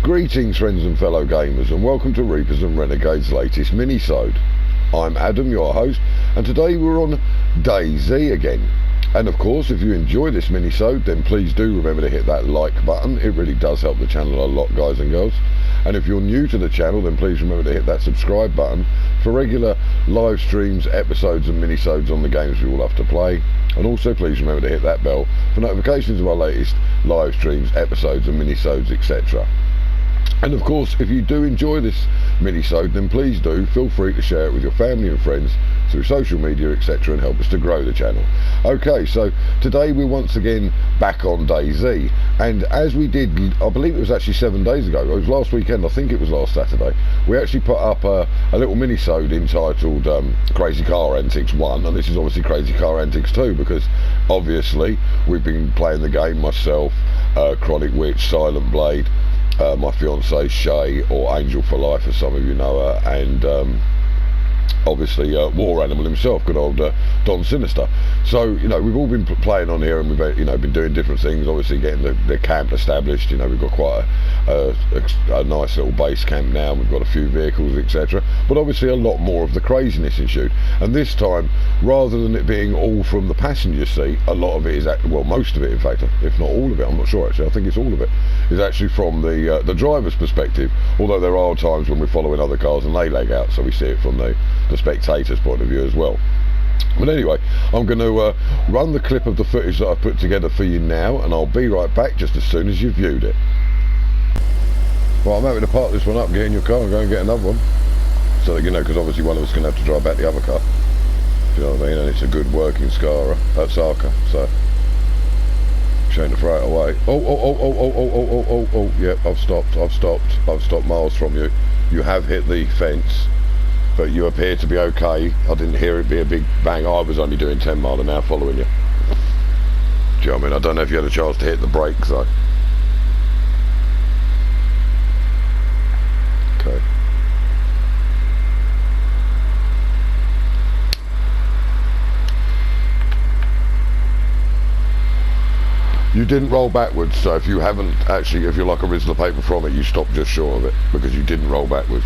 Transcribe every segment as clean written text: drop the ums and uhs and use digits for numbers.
Greetings friends and fellow gamers, and welcome to Reapers and Renegades' latest minisode. I'm Adam, your host, and today we're on DayZ again. And of course, if you enjoy this minisode, then please do remember to hit that like button. It really does help the channel a lot, guys and girls. And if you're new to the channel, then please remember to hit that subscribe button for regular live streams, episodes and minisodes on the games we all have to play. And also please remember to hit that bell for notifications of our latest live streams, episodes and minisodes, etc. And of course, if you do enjoy this minisode, then please do feel free to share it with your family and friends through social media, etc., and help us to grow the channel. Okay, so today we're once again back on DayZ, and as we did, I believe it was actually 7 days ago, it was last weekend, I think it was last Saturday, we actually put up a little minisode entitled Crazy Car Antics 1, and this is obviously Crazy Car Antics 2, because obviously we've been playing the game, myself, Chronic Witch, Silent Blade, my fiancée Shay, or Angel for Life as some of you know her, and obviously War Animal himself, good old Don Sinister. So you know, we've all been playing on here, and we've been doing different things, obviously getting the camp established. You know, we've got quite a nice little base camp now, we've got a few vehicles, etc., but obviously a lot more of the craziness ensued. And this time, rather than it being all from the passenger seat, a lot of it is, well, most of it in fact, if not all of it, I'm not sure actually, I think it's all of it, is actually from the driver's perspective, although there are times when we're following other cars and they leg out, so we see it from the spectator's point of view as well. But anyway, I'm going to run the clip of the footage that I've put together for you now, and I'll be right back just as soon as you've viewed it. Well, I'm happy to park this one up, get in your car and go and get another one, so that, you know, because obviously one of us is going to have to drive back the other car, you know what I mean, and it's a good working Sarka, so shame to throw it away. Oh, yeah, I've stopped miles from you. You have hit the fence, but you appear to be okay. I didn't hear it be a big bang. I was only doing 10 mile an hour following you. Do you know what I mean? I don't know if you had a chance to hit the brakes though. Okay. You didn't roll backwards, so if you haven't actually, if you're like a Rizzler paper from it, you stopped just short of it, because you didn't roll backwards.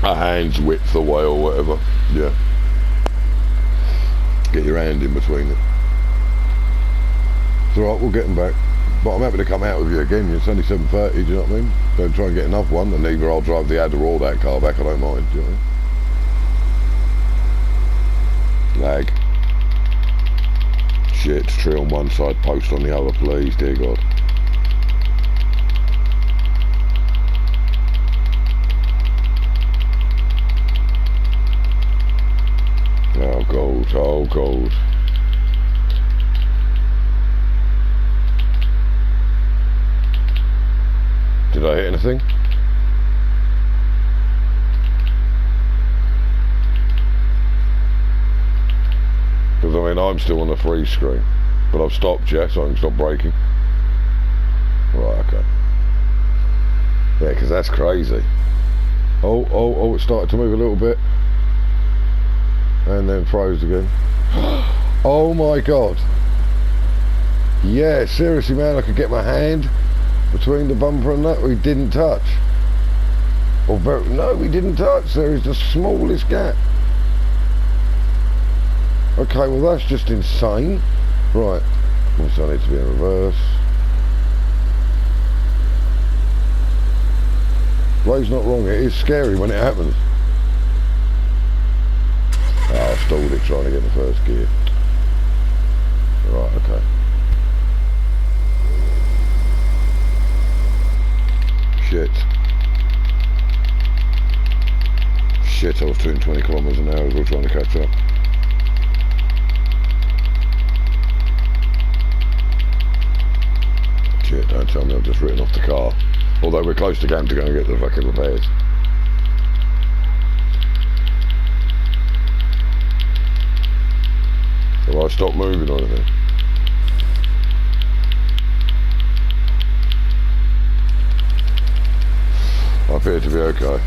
A hand's width away or whatever, yeah. Get your hand in between it. It's alright, we'll get them back. But I'm happy to come out with you again. It's only 7:30, do you know what I mean? Don't try and get another one, and either I'll drive the Adder or that car back, I don't mind, do you know what I mean? Lag. Shit, tree on one side, post on the other, please, dear God. Oh God, oh God. Did I hit anything? Because I mean, I'm still on the freeze screen, but I've stopped, yeah, so I can stop braking. Right, okay. Yeah, because that's crazy. Oh, it started to move a little bit. And then froze again. Oh my God. Yeah, seriously man, I could get my hand between the bumper and that. We didn't touch. No, we didn't touch. There is the smallest gap. Okay, well that's just insane. Right, also I need to be in reverse. Ray's not wrong, it is scary when it happens. Oh, I stalled it trying to get in the first gear. Right, okay. Shit, I was doing 20 kilometers an hour as well trying to catch up. Shit, don't tell me I've just written off the car. Although we're close to camp to go and get the fucking repairs. Have I stopped moving or anything? I appear to be okay.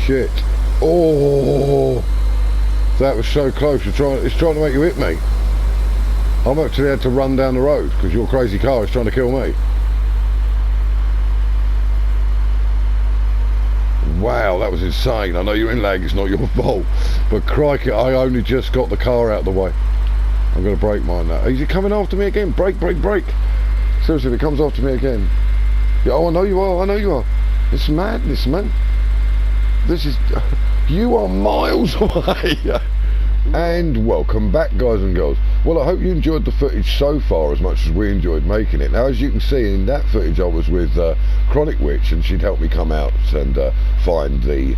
Shit. Oh, that was so close. It's trying to make you hit me. I'm actually had to run down the road because your crazy car is trying to kill me. Wow, that was insane. I know you're in lag, it's not your fault. But crikey, I only just got the car out of the way. I'm going to brake mine now. Is it coming after me again? Brake, brake, brake. Seriously, if it comes after me again. Yeah, oh, I know you are, I know you are. It's madness, man. This is... You are miles away. And welcome back, guys and girls. Well, I hope you enjoyed the footage so far as much as we enjoyed making it. Now, as you can see in that footage, I was with Chronic Witch, and she'd helped me come out and find the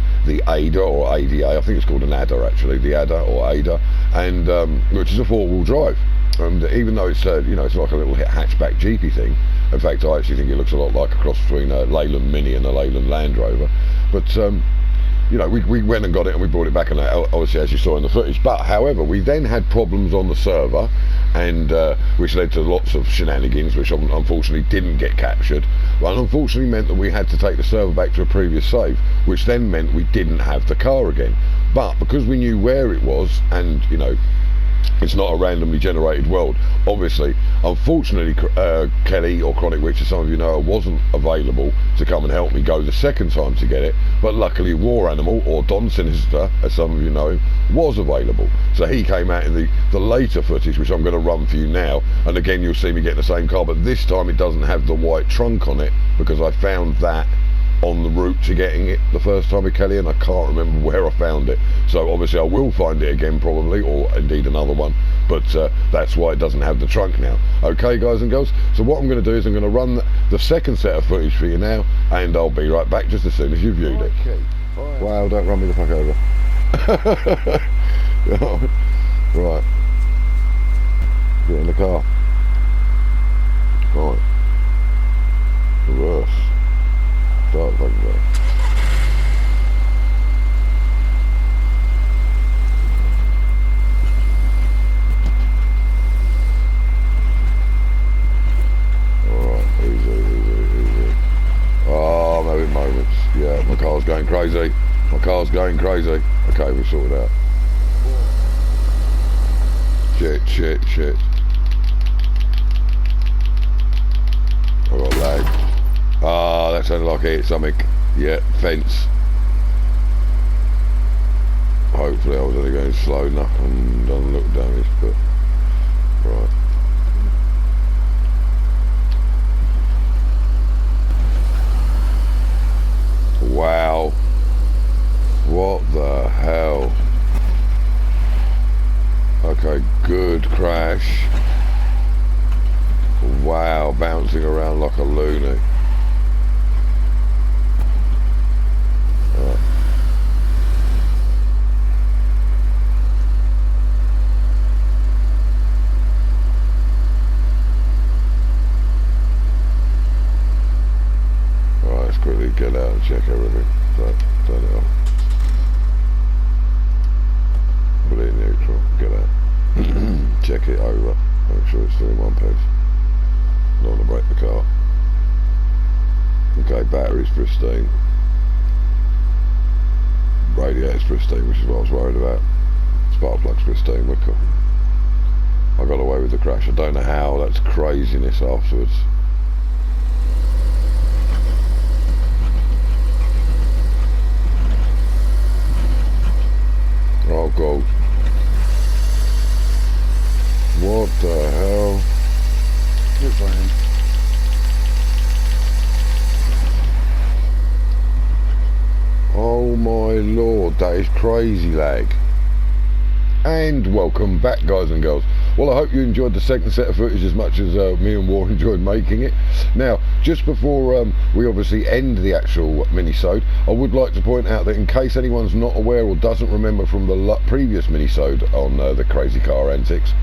ADA or ADA. I think it's called an ADA actually, the ADA or ADA, and which is a four-wheel drive. And even though it's you know, it's like a little hatchback jeepy thing. In fact, I actually think it looks a lot like a cross between a Leyland Mini and a Leyland Land Rover. But you know, we went and got it and we brought it back, and obviously, as you saw in the footage. But however, we then had problems on the server, and which led to lots of shenanigans, which unfortunately didn't get captured. But unfortunately meant that we had to take the server back to a previous save, which then meant we didn't have the car again. But because we knew where it was, and you know, it's not a randomly generated world, obviously, unfortunately, Kelly or Chronic Witch, as some of you know, wasn't available to come and help me go the second time to get it, but luckily War Animal, or Don Sinister, as some of you know him, was available. So he came out in the later footage, which I'm going to run for you now, and again you'll see me get the same car, but this time it doesn't have the white trunk on it, because I found that on the route to getting it the first time with Kelly, and I can't remember where I found it. So obviously I will find it again probably, or indeed another one, but that's why it doesn't have the trunk now. Okay, guys and girls, so what I'm going to do is I'm going to run the second set of footage for you now, and I'll be right back just as soon as you've viewed it. Wow, don't run me the fuck over. Right, get in the car. Right, reverse. Start fucking going. Alright, easy. Oh, I'm having moments. Yeah, my car's going crazy. My car's going crazy. Okay, we sorted out. Shit. I got lag. Ah, that sounded like I hit something. Yeah, fence. Hopefully I was only going slow enough and done a little damage, but right. Wow. What the hell? Okay, good crash. Wow, bouncing around like a loony. Right, let's quickly get out and check everything. Turn it off. Put it in neutral, get out. Check it over, make sure it's still in one piece. Don't want to break the car. Okay, battery's pristine. Radiator's pristine, which is what I was worried about. Spark plug's pristine, we're cool. I got away with the crash. I don't know how, that's craziness afterwards. Oh god. What the hell? You're fine. Oh my lord, that is crazy lag. And welcome back, guys and girls. Well, I hope you enjoyed the second set of footage as much as me and War enjoyed making it. Now, just before we obviously end the actual minisode, I would like to point out that in case anyone's not aware or doesn't remember from the previous minisode on the Crazy Car Antics,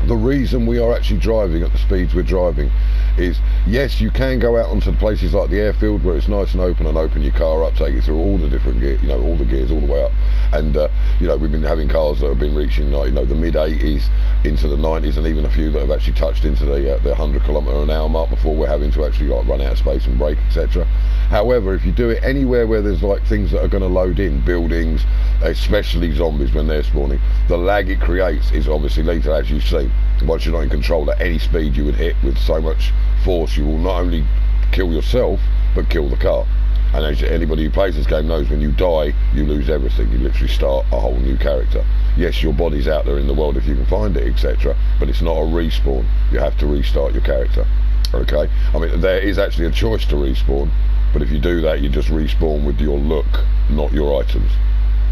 the reason we are actually driving at the speeds we're driving is, yes, you can go out onto places like the airfield where it's nice and open your car up, take it through all the different gear, you know, all the gears all the way up, And you know, we've been having cars that have been reaching like, you know, the mid-80s into the 90s, and even a few that have actually touched into the 100 km/h mark before we're having to actually like run out of space and brake, etc. However, if you do it anywhere where there's like things that are going to load in, buildings, especially zombies when they're spawning, the lag it creates is obviously lethal, as you've seen. Once you're not in control, at any speed you would hit with so much force, you will not only kill yourself but kill the car. And as anybody who plays this game knows, when you die you lose everything. You literally start a whole new character. Yes, your body's out there in the world if you can find it, etc., but it's not a respawn. You have to restart your character. Okay, I mean, there is actually a choice to respawn, but if you do that, you just respawn with your look, not your items.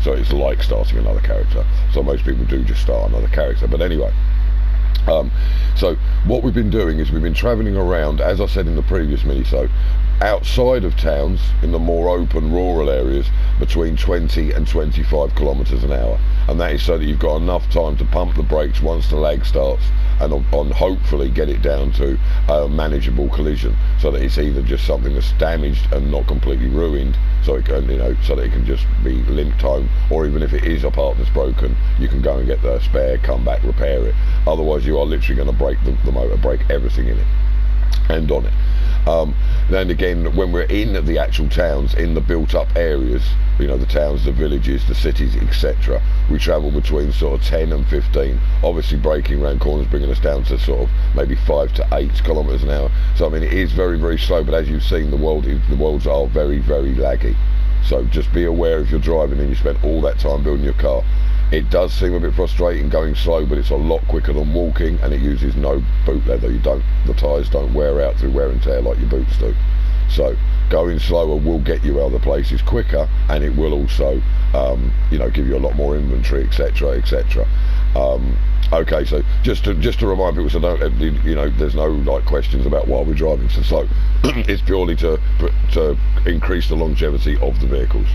So it's like starting another character. So most people do just start another character. But anyway, so what we've been doing is we've been travelling around, as I said in the previous minisode, outside of towns in the more open rural areas between 20 and 25 kilometres an hour, and that is so that you've got enough time to pump the brakes once the lag starts, and on hopefully get it down to a manageable collision, so that it's either just something that's damaged and not completely ruined, so it can, you know, so that it can just be limped home, or even if it is a part that's broken, you can go and get the spare, come back, repair it. Otherwise you are literally going to break the motor, break everything in it and on it. Then again, when we're in the actual towns, in the built up areas, you know, the towns, the villages, the cities, etc., we travel between sort of 10 and 15, obviously braking around corners, bringing us down to sort of maybe 5 to 8 kilometres an hour. So I mean, it is very, very slow, but as you've seen, the worlds are very, very laggy. So just be aware if you're driving and you spent all that time building your car. It does seem a bit frustrating going slow, but it's a lot quicker than walking, and it uses no boot leather. The tyres don't wear out through wear and tear like your boots do. So going slower will get you other places quicker, and it will also, you know, give you a lot more inventory, etc., etc. Okay, so just to remind people, so don't, you know, there's no like questions about why we're driving so slow. It's purely to increase the longevity of the vehicles.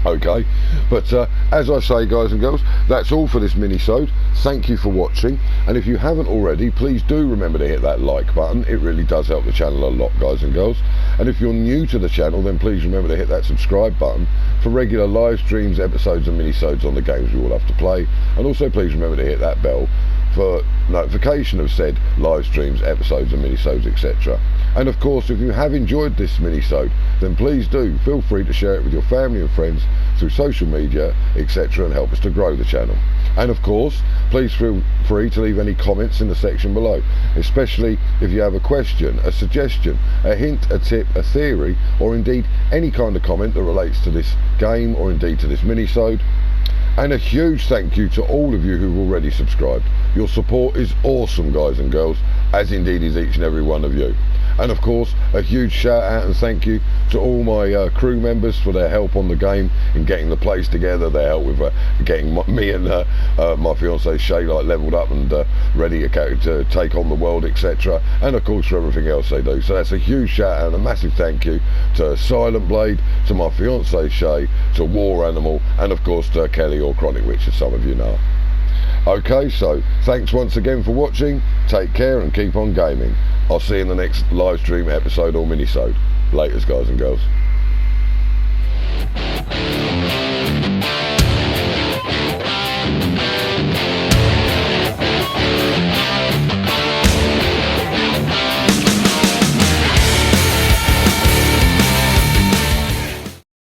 Okay, but as I say, guys and girls, that's all for this minisode. Thank you for watching, and if you haven't already, please do remember to hit that like button. It really does help the channel a lot, guys and girls. And if you're new to the channel, then please remember to hit that subscribe button for regular live streams, episodes and minisodes on the games we all have to play. And also please remember to hit that bell for notification of said live streams, episodes and minisodes, etc. And of course, if you have enjoyed this minisode, then please do feel free to share it with your family and friends through social media, etc., and help us to grow the channel. And of course, please feel free to leave any comments in the section below, especially if you have a question, a suggestion, a hint, a tip, a theory, or indeed any kind of comment that relates to this game or indeed to this minisode. And a huge thank you to all of you who've already subscribed. Your support is awesome, guys and girls, as indeed is each and every one of you. And of course, a huge shout out and thank you to all my crew members for their help on the game in getting the place together, their help with getting me and my fiancée Shay like leveled up and ready to take on the world, etc. And of course for everything else they do. So that's a huge shout out and a massive thank you to Silent Blade, to my fiancée Shay, to War Animal, and of course to Kelly or Chronic Witch, as some of you know. Okay, so thanks once again for watching. Take care and keep on gaming. I'll see you in the next live stream, episode or minisode. Laters, guys and girls.